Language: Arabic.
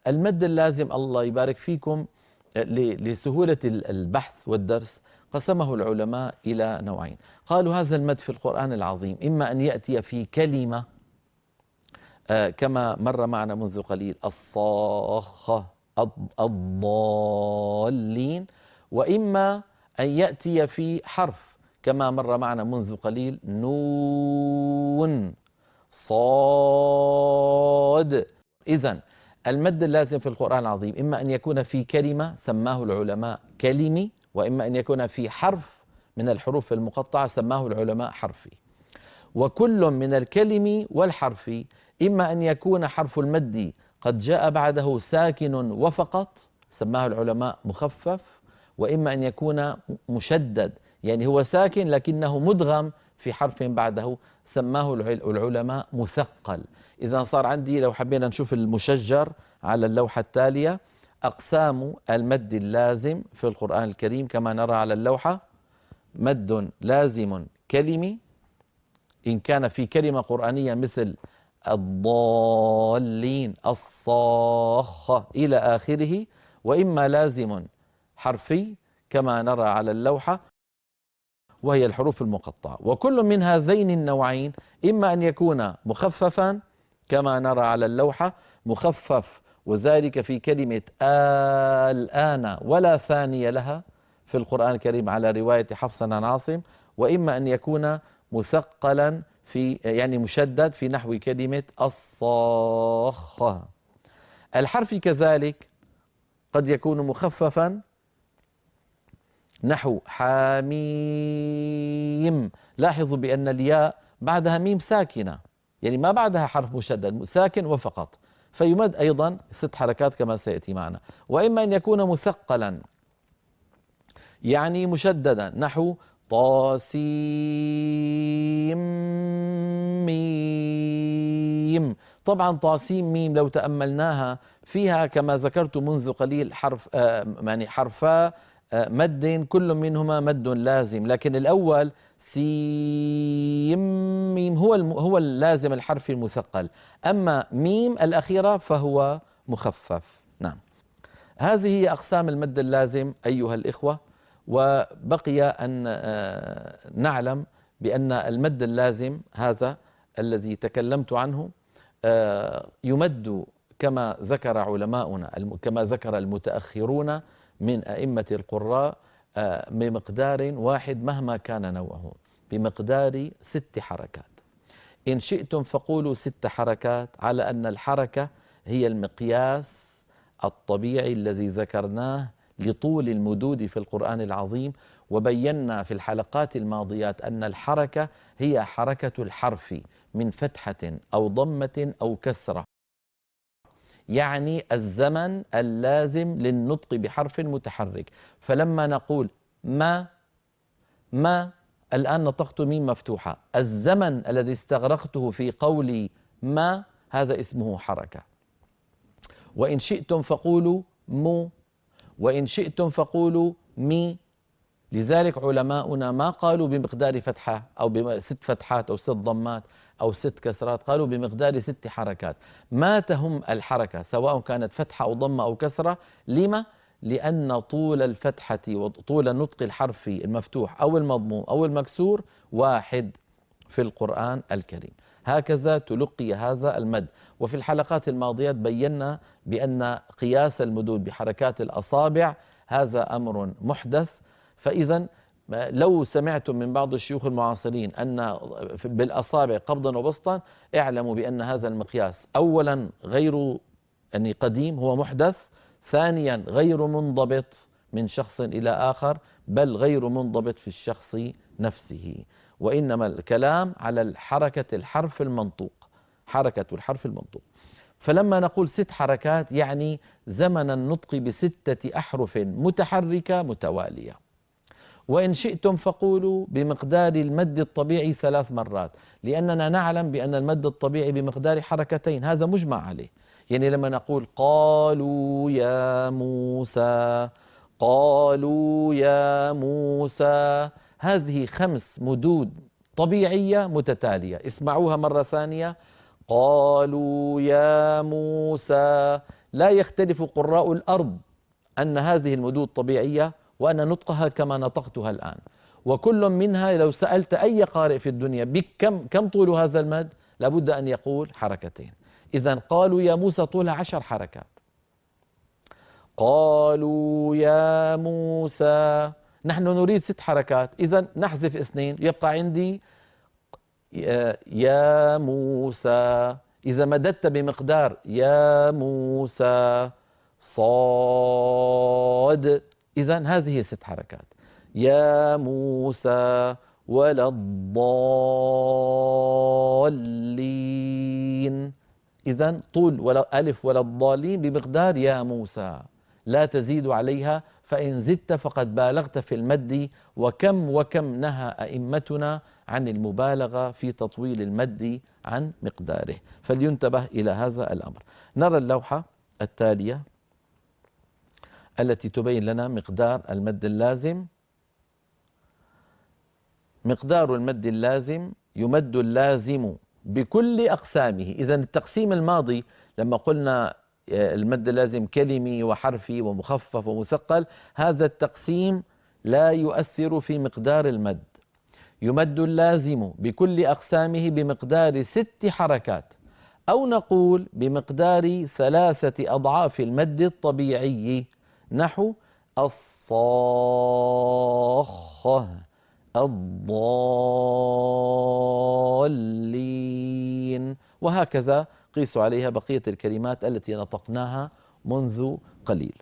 المد اللازم الله يبارك فيكم لسهولة البحث والدرس قسمه العلماء إلى نوعين. قالوا هذا المد في القرآن العظيم إما أن يأتي في كلمة كما مر معنا منذ قليل الصاخة الضالين، وإما أن يأتي في حرف كما مر معنا منذ قليل نون صاد. إذن المد اللازم في القرآن العظيم إما أن يكون في كلمة سماه العلماء كلمي، وإما أن يكون في حرف من الحروف المقطعة سماه العلماء حرفي. وكل من الكلم والحرف إما أن يكون حرف المد قد جاء بعده ساكن وفقط سماه العلماء مخفف، وإما أن يكون مشدد يعني هو ساكن لكنه مدغم في حرف بعده سماه العلماء مثقل. إذا صار عندي لو حبينا نشوف المشجر على اللوحة التالية أقسام المد اللازم في القرآن الكريم كما نرى على اللوحة: مد لازم كلمي إن كان في كلمة قرآنية مثل الضالين الصاخة إلى آخره، وإما لازم حرفي كما نرى على اللوحة وهي الحروف المقطعة. وكل من هذين النوعين إما أن يكون مخففا كما نرى على اللوحة مخفف، وذلك في كلمة الآن ولا ثانية لها في القرآن الكريم على رواية حفص عن عاصم، وإما أن يكون مثقلا في يعني مشدد في نحو كلمة الصاخة. الحرف كذلك قد يكون مخففا نحو حاميم. لاحظوا بأن الياء بعدها ميم ساكنة يعني ما بعدها حرف مشدد ساكن وفقط، فيمد أيضا 6 حركات كما سيأتي معنا. وإما أن يكون مثقلا يعني مشددا نحو طاسيم ميم. طبعا طاسيم ميم لو تأملناها فيها كما ذكرت منذ قليل حرف يعني حرفا مد كل منهما مد لازم، لكن الأول سيم ميم هو اللازم الحرفي المثقل، أما ميم الأخيرة فهو مخفف. نعم، هذه هي أقسام المد اللازم أيها الإخوة. وبقي أن نعلم بأن المد اللازم هذا الذي تكلمت عنه يمد كما ذكر علماؤنا كما ذكر المتأخرون من أئمة القراء بمقدار واحد مهما كان نوعه، بمقدار 6 حركات. إن شئتم فقولوا 6 حركات، على أن الحركة هي المقياس الطبيعي الذي ذكرناه لطول المدود في القرآن العظيم. وبينا في الحلقات الماضيات أن الحركة هي حركة الحرف من فتحة أو ضمة أو كسرة، يعني الزمن اللازم للنطق بحرف متحرك. فلما نقول ما الآن نطقت ميم مفتوحة، الزمن الذي استغرقته في قولي ما هذا اسمه حركة. وإن شئتم فقولوا مو، وإن شئتم فقولوا مي. لذلك علماؤنا ما قالوا بمقدار فتحة أو ب6 فتحات أو 6 ضمات أو 6 كسرات، قالوا بمقدار 6 حركات. ما تهم الحركة سواء كانت فتحة أو ضمة أو كسرة. لما؟ لأن طول الفتحة وطول نطق الحرف المفتوح أو المضموم أو المكسور واحد في القرآن الكريم. هكذا تلقي هذا المد. وفي الحلقات الماضيات بينا بأن قياس المدود بحركات الأصابع هذا أمر محدث. فإذا لو سمعتم من بعض الشيوخ المعاصرين أن بالأصابع قبضا وبسطا اعلموا بأن هذا المقياس أولا غير يعني قديم، هو محدث. ثانيا غير منضبط من شخص إلى آخر، بل غير منضبط في الشخص نفسه، وإنما الكلام على حركة الحرف المنطوق، حركة الحرف المنطوق. فلما نقول 6 حركات يعني زمن النطق ب6 أحرف متحركة متوالية. وإن شئتم فقولوا بمقدار المد الطبيعي 3 مرات، لأننا نعلم بأن المد الطبيعي بمقدار حركتين، هذا مجمع عليه. يعني لما نقول قالوا يا موسى، قالوا يا موسى، هذه 5 مدود طبيعية متتالية. اسمعوها مرة ثانية: قالوا يا موسى. لا يختلف قراء الأرض أن هذه المدود طبيعية وأن نطقها كما نطقتها الآن، وكل منها لو سألت أي قارئ في الدنيا كم طول هذا المد لابد أن يقول حركتين. إذن قالوا يا موسى طولها 10 حركات. قالوا يا موسى، نحن نريد 6 حركات، إذن نحذف 2 يبقى عندي يا موسى. إذا مددت بمقدار يا موسى صاد، إذن هذه 6 حركات. يا موسى ولا الضالين، إذن طول ولا ألف ولا الضالين بمقدار يا موسى، لا تزيد عليها، فإن زدت فقد بالغت في المد، وكم نهى أئمتنا عن المبالغة في تطويل المد عن مقداره، فلينتبه إلى هذا الأمر. نرى اللوحة التالية التي تبين لنا مقدار المد اللازم. مقدار المد اللازم: يمد اللازم بكل أقسامه. إذن التقسيم الماضي لما قلنا المد اللازم كلمي وحرفي ومخفف ومثقل، هذا التقسيم لا يؤثر في مقدار المد. يمد اللازم بكل أقسامه بمقدار 6 حركات، أو نقول بمقدار 3 أضعاف المد الطبيعي، نحو الصاخة، الضالين، وهكذا قيسوا عليها بقية الكلمات التي نطقناها منذ قليل.